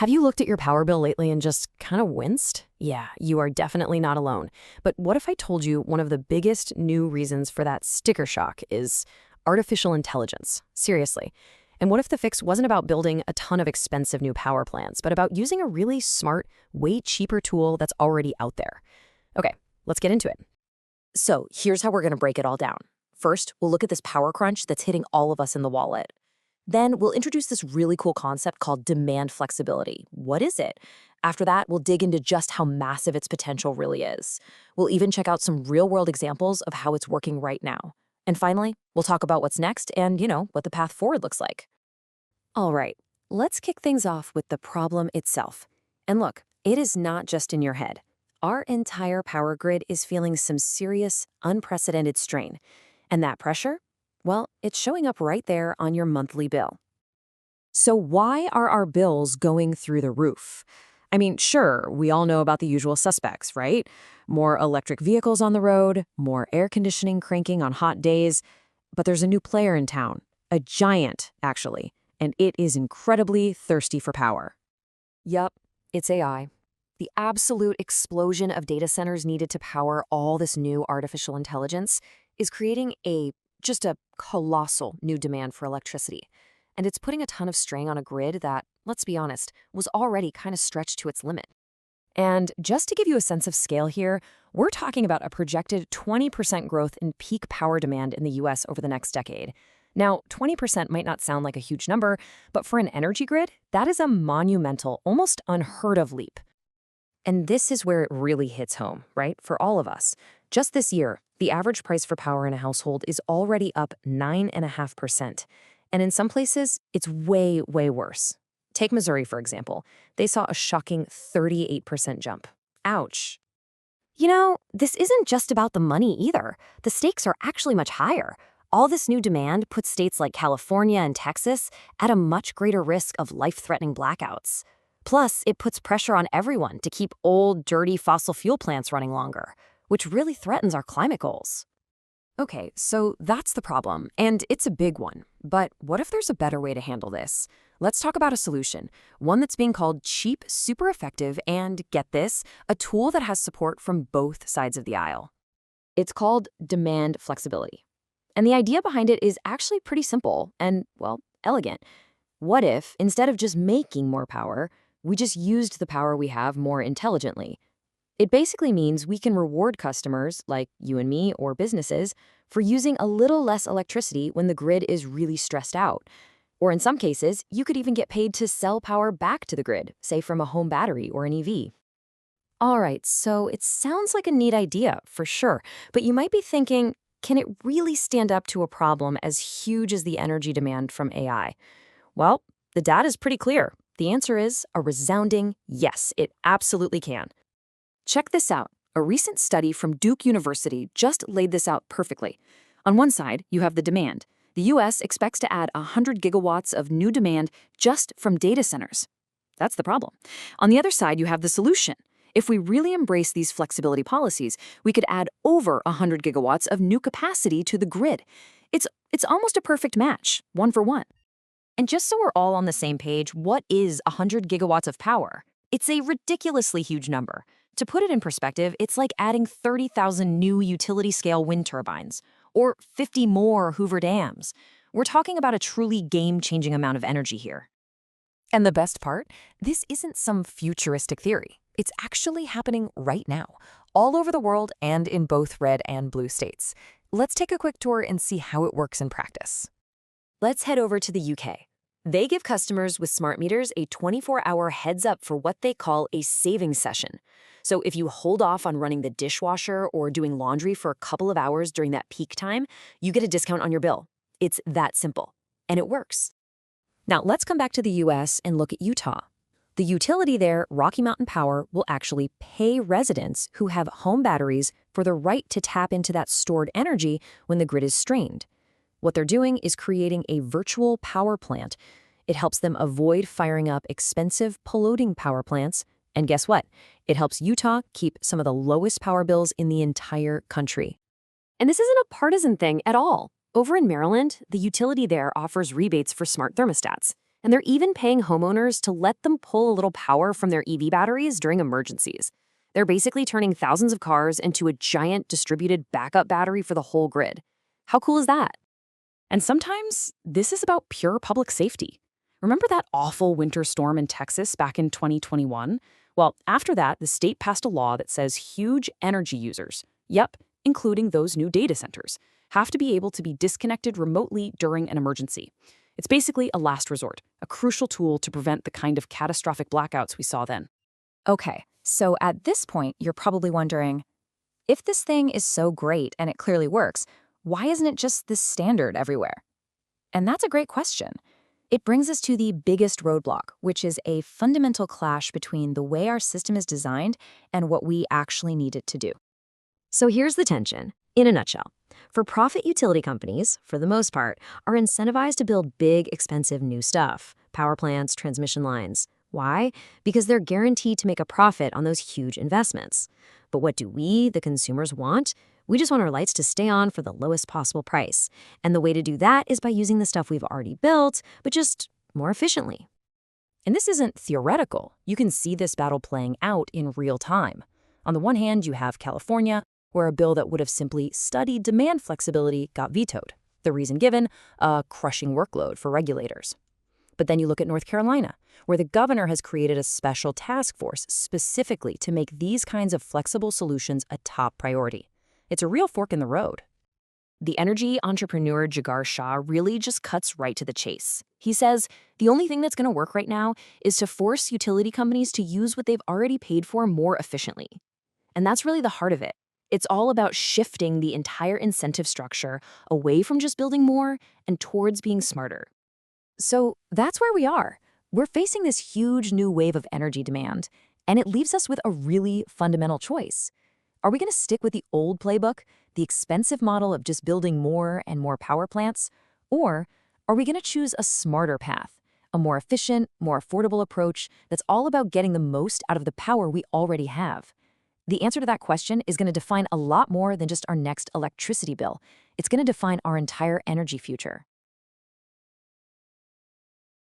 Have you looked at your power bill lately and just kind of winced? Yeah, you are definitely not alone. But what if I told you one of the biggest new reasons for that sticker shock is artificial intelligence? Seriously. And what if the fix wasn't about building a ton of expensive new power plants, but about using a really smart, way cheaper tool that's already out there? Okay, let's get into it. So here's how we're going to break it all down. First, we'll look at this power crunch that's hitting all of us in the wallet. Then we'll introduce this really cool concept called demand flexibility. What is it? After that, we'll dig into just how massive its potential really is. We'll even check out some real-world examples of how it's working right now. And finally, we'll talk about what's next and, what the path forward looks like. All right, let's kick things off with the problem itself. And look, it is not just in your head. Our entire power grid is feeling some serious, unprecedented strain. And that pressure? Well, it's showing up right there on your monthly bill. So why are our bills going through the roof? I mean, sure, we all know about the usual suspects, right? More electric vehicles on the road, more air conditioning cranking on hot days. But there's a new player in town, a giant, actually, and it is incredibly thirsty for power. Yup, it's AI. The absolute explosion of data centers needed to power all this new artificial intelligence is creating just a colossal new demand for electricity. And it's putting a ton of strain on a grid that, let's be honest, was already kind of stretched to its limit. And just to give you a sense of scale here, we're talking about a projected 20% growth in peak power demand in the US over the next decade. Now, 20% might not sound like a huge number, but for an energy grid, that is a monumental, almost unheard of leap. And this is where it really hits home, right, for all of us. Just this year, the average price for power in a household is already up 9.5%. And in some places, it's way, way worse. Take Missouri, for example. They saw a shocking 38% jump. Ouch. This isn't just about the money either. The stakes are actually much higher. All this new demand puts states like California and Texas at a much greater risk of life-threatening blackouts. Plus, it puts pressure on everyone to keep old, dirty fossil fuel plants running longer, which really threatens our climate goals. Okay, so that's the problem, and it's a big one. But what if there's a better way to handle this? Let's talk about a solution, one that's being called cheap, super effective, and, get this, a tool that has support from both sides of the aisle. It's called demand flexibility. And the idea behind it is actually pretty simple and, well, elegant. What if, instead of just making more power, we just used the power we have more intelligently? It basically means we can reward customers, like you and me or businesses, for using a little less electricity when the grid is really stressed out. Or in some cases, you could even get paid to sell power back to the grid, say from a home battery or an EV. All right, so it sounds like a neat idea, for sure, but you might be thinking, can it really stand up to a problem as huge as the energy demand from AI? Well, the data is pretty clear. The answer is a resounding yes, it absolutely can. Check this out. A recent study from Duke University just laid this out perfectly. On one side, you have the demand. The US expects to add 100 gigawatts of new demand just from data centers. That's the problem. On the other side, you have the solution. If we really embrace these flexibility policies, we could add over 100 gigawatts of new capacity to the grid. It's almost a perfect match, one for one. And just so we're all on the same page, what is 100 gigawatts of power? It's a ridiculously huge number. To put it in perspective, it's like adding 30,000 new utility-scale wind turbines, or 50 more Hoover dams. We're talking about a truly game-changing amount of energy here. And the best part? This isn't some futuristic theory. It's actually happening right now, all over the world and in both red and blue states. Let's take a quick tour and see how it works in practice. Let's head over to the UK. They give customers with smart meters a 24-hour heads-up for what they call a saving session. So if you hold off on running the dishwasher or doing laundry for a couple of hours during that peak time, you get a discount on your bill. It's that simple. And it works. Now, let's come back to the US and look at Utah. The utility there, Rocky Mountain Power, will actually pay residents who have home batteries for the right to tap into that stored energy when the grid is strained. What they're doing is creating a virtual power plant. It helps them avoid firing up expensive, polluting power plants. And guess what? It helps Utah keep some of the lowest power bills in the entire country. And this isn't a partisan thing at all. Over in Maryland, the utility there offers rebates for smart thermostats. And they're even paying homeowners to let them pull a little power from their EV batteries during emergencies. They're basically turning thousands of cars into a giant distributed backup battery for the whole grid. How cool is that? And sometimes this is about pure public safety. Remember that awful winter storm in Texas back in 2021? Well, after that, the state passed a law that says huge energy users, yep, including those new data centers, have to be able to be disconnected remotely during an emergency. It's basically a last resort, a crucial tool to prevent the kind of catastrophic blackouts we saw then. Okay, so at this point, you're probably wondering, if this thing is so great and it clearly works, why isn't it just this standard everywhere? And that's a great question. It brings us to the biggest roadblock, which is a fundamental clash between the way our system is designed and what we actually need it to do. So here's the tension, in a nutshell. For-profit utility companies, for the most part, are incentivized to build big, expensive new stuff, power plants, transmission lines. Why? Because they're guaranteed to make a profit on those huge investments. But what do we, the consumers, want? We just want our lights to stay on for the lowest possible price. And the way to do that is by using the stuff we've already built, but just more efficiently. And this isn't theoretical. You can see this battle playing out in real time. On the one hand, you have California, where a bill that would have simply studied demand flexibility got vetoed. The reason given, a crushing workload for regulators. But then you look at North Carolina, where the governor has created a special task force specifically to make these kinds of flexible solutions a top priority. It's a real fork in the road. The energy entrepreneur Jagar Shah really just cuts right to the chase. He says the only thing that's going to work right now is to force utility companies to use what they've already paid for more efficiently. And that's really the heart of it. It's all about shifting the entire incentive structure away from just building more and towards being smarter. So that's where we are. We're facing this huge new wave of energy demand, and it leaves us with a really fundamental choice. Are we going to stick with the old playbook, the expensive model of just building more and more power plants? Or are we going to choose a smarter path, a more efficient, more affordable approach that's all about getting the most out of the power we already have? The answer to that question is going to define a lot more than just our next electricity bill. It's going to define our entire energy future.